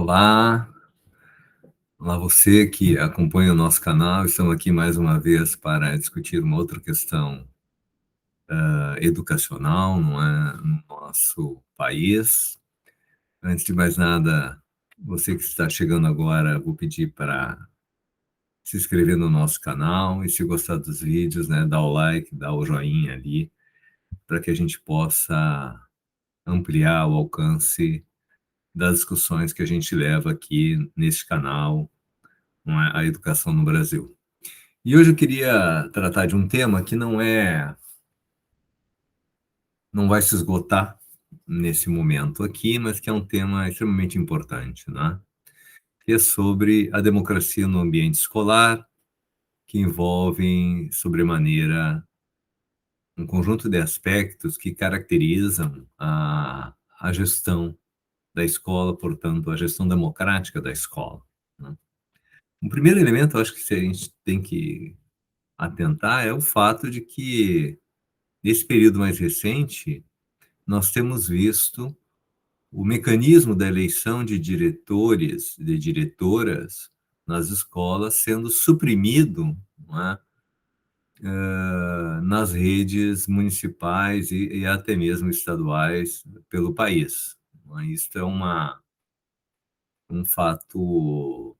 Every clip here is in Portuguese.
Olá, olá você que acompanha o nosso canal. Estamos aqui mais uma vez para discutir uma outra questão educacional, não é, no nosso país. Antes de mais nada, você que está chegando agora, vou pedir para se inscrever no nosso canal e se gostar dos vídeos, né, dá o like, dá o joinha ali, para que a gente possa ampliar o alcance das discussões que a gente leva aqui neste canal, não é, a educação no Brasil. E hoje eu queria tratar de um tema que não vai se esgotar nesse momento aqui, mas que é um tema extremamente importante, né? Que é sobre a democracia no ambiente escolar, que envolvem sobremaneira um conjunto de aspectos que caracterizam a gestão da escola, portanto, a gestão democrática da escola, né? O primeiro elemento, eu acho que a gente tem que atentar é o fato de que, nesse período mais recente, nós temos visto o mecanismo da eleição de diretores, de diretoras nas escolas sendo suprimido, não é, nas redes municipais e até mesmo estaduais pelo país. Não é? Isto é um fato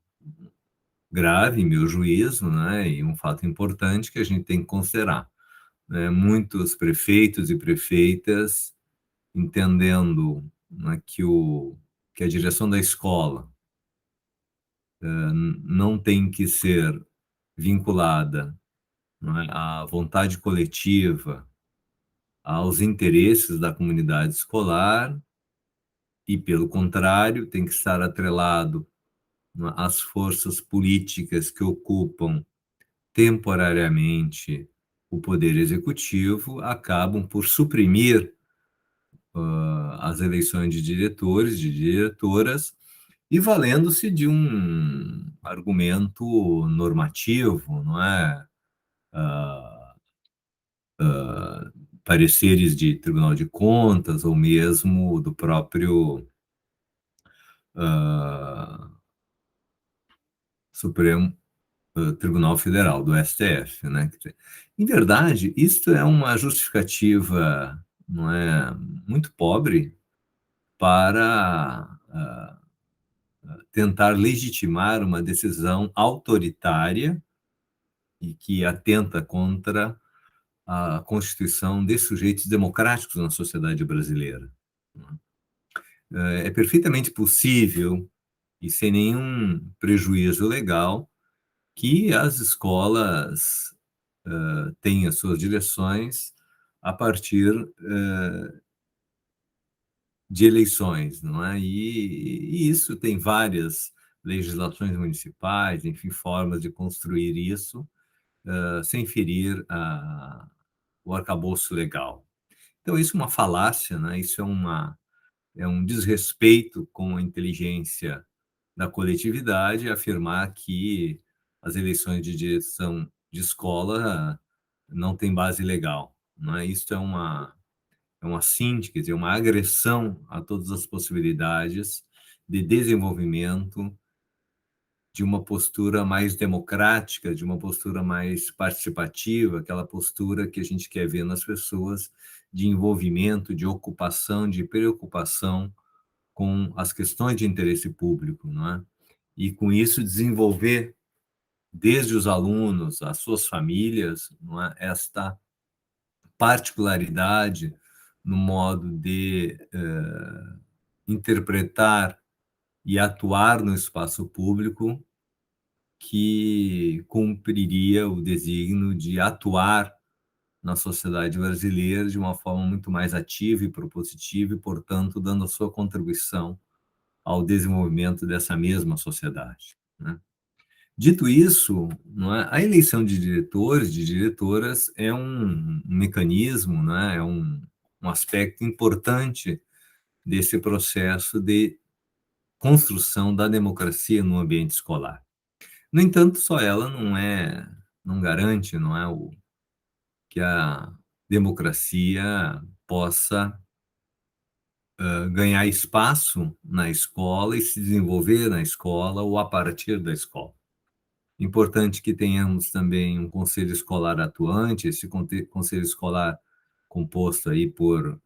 grave, em meu juízo, né, e um fato importante que a gente tem que considerar, né? Muitos prefeitos e prefeitas entendendo, né, que a direção da escola não tem que ser vinculada, não é, à vontade coletiva, aos interesses da comunidade escolar, e, pelo contrário, tem que estar atrelado, não é, às forças políticas que ocupam temporariamente o poder executivo, acabam por suprimir as eleições de diretores, de diretoras, e valendo-se de um argumento normativo, não é? Ah, Pareceres de Tribunal de Contas ou mesmo do próprio ah, Supremo Tribunal Federal, do STF, né? Quer dizer, em verdade, isto é uma justificativa, não é, muito pobre para tentar legitimar uma decisão autoritária e que atenta contra a constituição de sujeitos democráticos na sociedade brasileira. É perfeitamente possível e sem nenhum prejuízo legal que as escolas tenham suas direções a partir de eleições, não é? E isso tem várias legislações municipais, enfim, formas de construir isso sem ferir o arcabouço legal. Então, isso é uma falácia, né? Isso é um desrespeito com a inteligência da coletividade afirmar que as eleições de direção de escola não têm base legal. Não é? Isso é uma síntese, quer dizer, uma agressão a todas as possibilidades de desenvolvimento de uma postura mais democrática, de uma postura mais participativa, aquela postura que a gente quer ver nas pessoas de envolvimento, de ocupação, de preocupação com as questões de interesse público, não é? E com isso desenvolver desde os alunos, as suas famílias, não é? Esta particularidade no modo de interpretar e atuar no espaço público que cumpriria o desígnio de atuar na sociedade brasileira de uma forma muito mais ativa e propositiva e, portanto, dando a sua contribuição ao desenvolvimento dessa mesma sociedade, né? Dito isso, não é, a eleição de diretores, de diretoras, é um mecanismo, né, é um aspecto importante desse processo de construção da democracia no ambiente escolar. No entanto, só ela não garante, não é, que a democracia possa ganhar espaço na escola e se desenvolver na escola ou a partir da escola. Importante que tenhamos também um conselho escolar atuante, esse conselho escolar composto aí por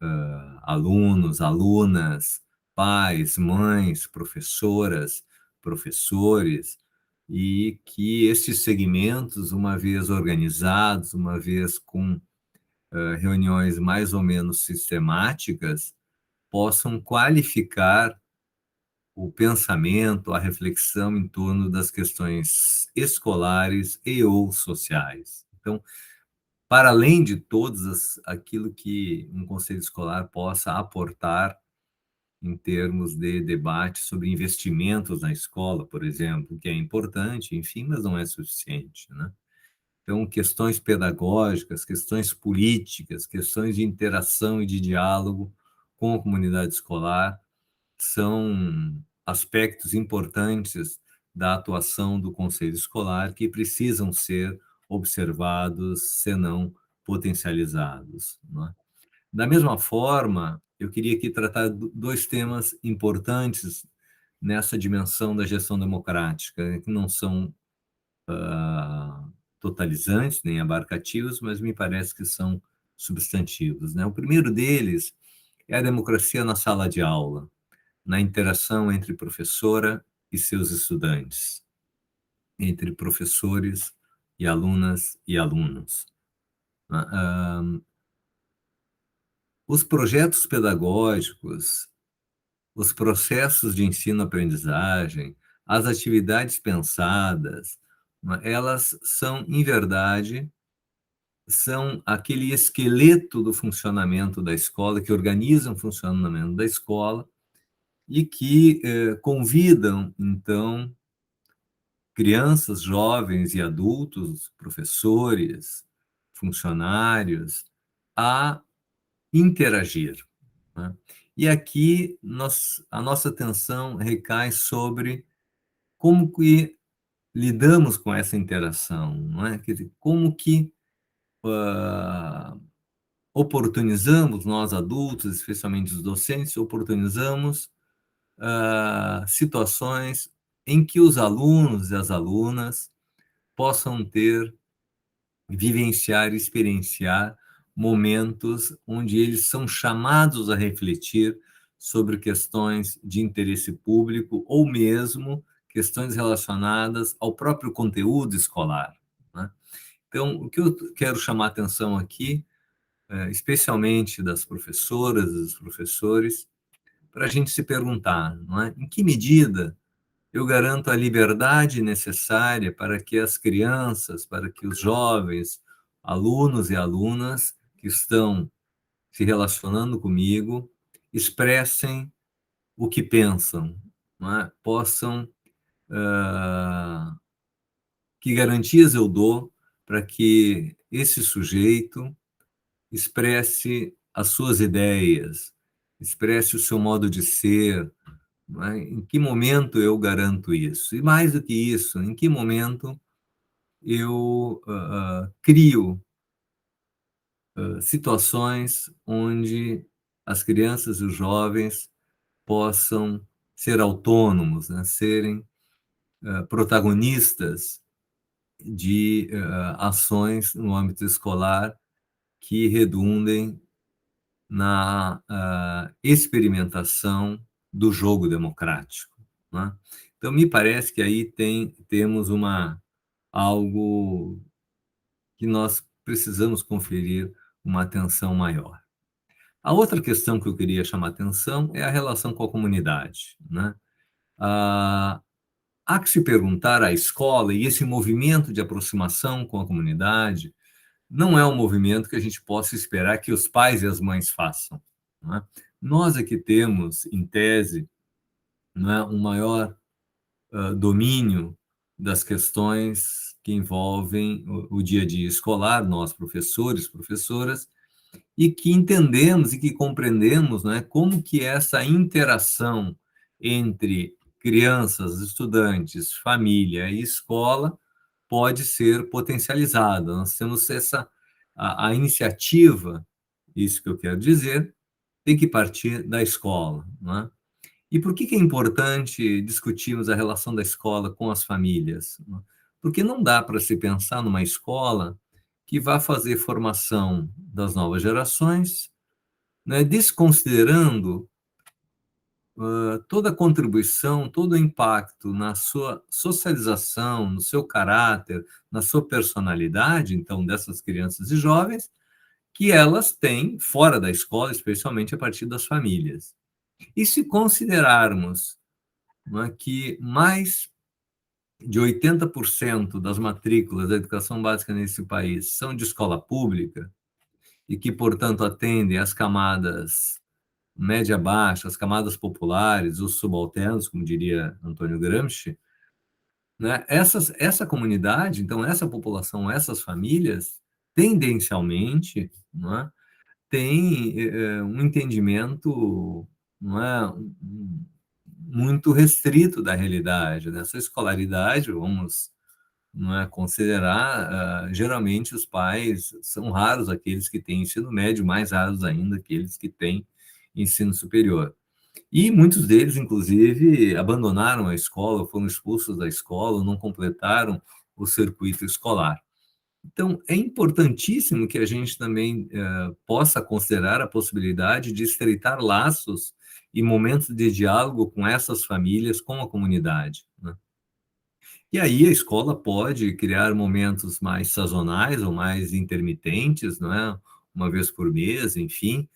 alunos, alunas, pais, mães, professoras, professores, e que estes segmentos, uma vez organizados, uma vez com reuniões mais ou menos sistemáticas, possam qualificar o pensamento, a reflexão em torno das questões escolares e ou sociais. Então, para além de todas aquilo que um conselho escolar possa aportar em termos de debate sobre investimentos na escola, por exemplo, que é importante, enfim, mas não é suficiente, né? Então, questões pedagógicas, questões políticas, questões de interação e de diálogo com a comunidade escolar são aspectos importantes da atuação do conselho escolar que precisam ser observados, senão potencializados, não é? Da mesma forma, eu queria aqui tratar dois temas importantes nessa dimensão da gestão democrática, que não são totalizantes nem abarcativos, mas me parece que são substantivos, né? O primeiro deles é a democracia na sala de aula, na interação entre professora e seus estudantes, entre professores e alunas e alunos. Os projetos pedagógicos, os processos de ensino-aprendizagem, as atividades pensadas, elas são, em verdade, são aquele esqueleto do funcionamento da escola, que organizam o funcionamento da escola e que convidam, então, crianças, jovens e adultos, professores, funcionários, a interagir, né? E aqui a nossa atenção recai sobre como que lidamos com essa interação, não é? Quer dizer, como que oportunizamos, nós adultos, especialmente os docentes, oportunizamos situações em que os alunos e as alunas possam ter, vivenciar e experienciar momentos onde eles são chamados a refletir sobre questões de interesse público ou mesmo questões relacionadas ao próprio conteúdo escolar, né? Então, o que eu quero chamar a atenção aqui, especialmente das professoras e dos professores, para a gente se perguntar, não é? Em que medida eu garanto a liberdade necessária para que as crianças, para que os jovens, alunos e alunas que estão se relacionando comigo, expressem o que pensam, não é? Possam, que garantias eu dou para que esse sujeito expresse as suas ideias, expresse o seu modo de ser, não é? Em que momento eu garanto isso? E mais do que isso, em que momento eu crio situações onde as crianças e os jovens possam ser autônomos, né? Serem protagonistas de ações no âmbito escolar que redundem na experimentação do jogo democrático, né? Então, me parece que aí temos algo que nós precisamos conferir uma atenção maior. A outra questão que eu queria chamar a atenção é a relação com a comunidade, né? Há que se perguntar à escola, e esse movimento de aproximação com a comunidade não é um movimento que a gente possa esperar que os pais e as mães façam, não é? Nós aqui temos, em tese, não é, um maior domínio das questões que envolvem o dia a dia escolar, nós professores, professoras, e que entendemos e que compreendemos, né, como que essa interação entre crianças, estudantes, família e escola pode ser potencializada. Nós temos a iniciativa, isso que eu quero dizer, tem que partir da escola, não é? E por que é importante discutirmos a relação da escola com as famílias? Porque não dá para se pensar numa escola que vá fazer formação das novas gerações, né, desconsiderando toda a contribuição, todo o impacto na sua socialização, no seu caráter, na sua personalidade, então, dessas crianças e jovens, que elas têm fora da escola, especialmente a partir das famílias. E se considerarmos, não é, que mais de 80% das matrículas da educação básica nesse país são de escola pública e que, portanto, atendem às camadas média-baixa, as camadas populares, os subalternos, como diria Antônio Gramsci, né? Essa comunidade, então, essa população, essas famílias, tendencialmente, não é, tem um entendimento, não é, muito restrito da realidade. Nessa escolaridade, vamos, não é, considerar, geralmente os pais são raros aqueles que têm ensino médio, mais raros ainda aqueles que têm ensino superior. E muitos deles, inclusive, abandonaram a escola, foram expulsos da escola, não completaram o circuito escolar. Então, é importantíssimo que a gente também possa considerar a possibilidade de estreitar laços e momentos de diálogo com essas famílias, com a comunidade, né? E aí a escola pode criar momentos mais sazonais ou mais intermitentes, não é? Uma vez por mês, enfim,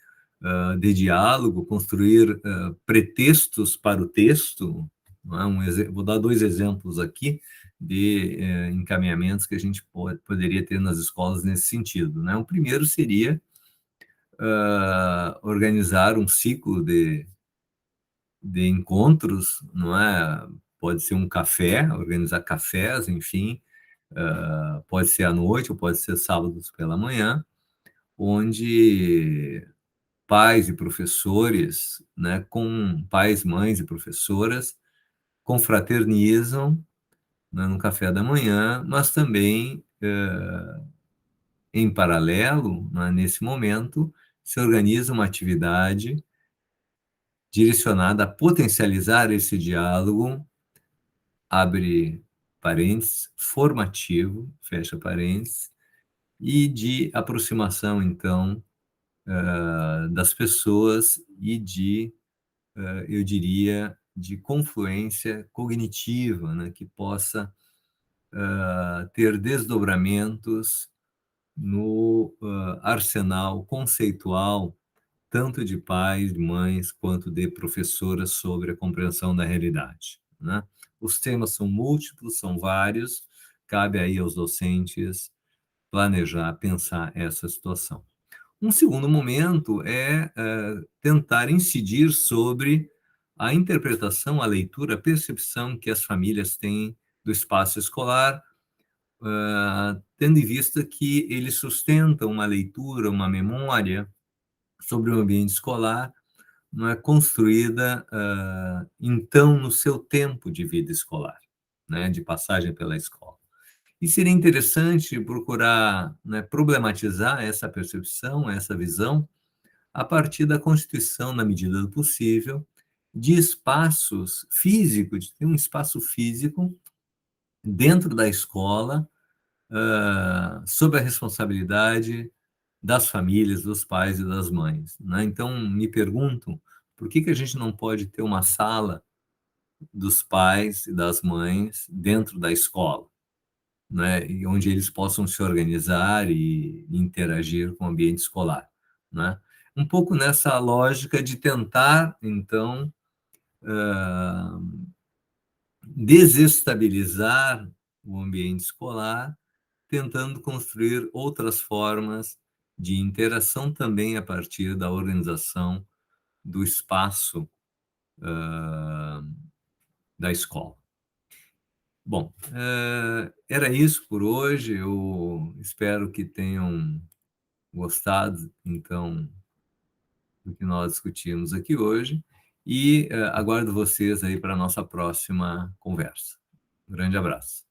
de diálogo, construir pretextos para o texto, não é? Vou dar dois exemplos aqui de encaminhamentos que a gente poderia ter nas escolas nesse sentido, né? O primeiro seria organizar um ciclo de encontros, não é? Pode ser um café, organizar cafés, enfim, pode ser à noite ou pode ser sábados pela manhã, onde pais e professores, né, com pais, mães e professoras, confraternizam, né, no café da manhã, mas também, em paralelo, né, nesse momento, se organiza uma atividade direcionada a potencializar esse diálogo, abre parênteses, formativo, fecha parênteses, e de aproximação, então, das pessoas e de, eu diria, de confluência cognitiva, né, que possa ter desdobramentos no arsenal conceitual, tanto de pais, de mães, quanto de professoras sobre a compreensão da realidade, né? Os temas são múltiplos, são vários, cabe aí aos docentes planejar, pensar essa situação. Um segundo momento é tentar incidir sobre a interpretação, a leitura, a percepção que as famílias têm do espaço escolar, tendo em vista que ele sustenta uma leitura, uma memória sobre o ambiente escolar, não é construída, então, no seu tempo de vida escolar, né, de passagem pela escola. E seria interessante procurar, né, problematizar essa percepção, essa visão, a partir da constituição, na medida do possível, de espaços físicos, de ter um espaço físico dentro da escola, sob a responsabilidade das famílias, dos pais e das mães, né? Então, me pergunto, por que a gente não pode ter uma sala dos pais e das mães dentro da escola, né? E onde eles possam se organizar e interagir com o ambiente escolar, né? Um pouco nessa lógica de tentar, então, desestabilizar o ambiente escolar, tentando construir outras formas de interação também a partir da organização do espaço da escola. Bom, era isso por hoje. Eu espero que tenham gostado, então, do que nós discutimos aqui hoje e aguardo vocês aí para a nossa próxima conversa. Um grande abraço.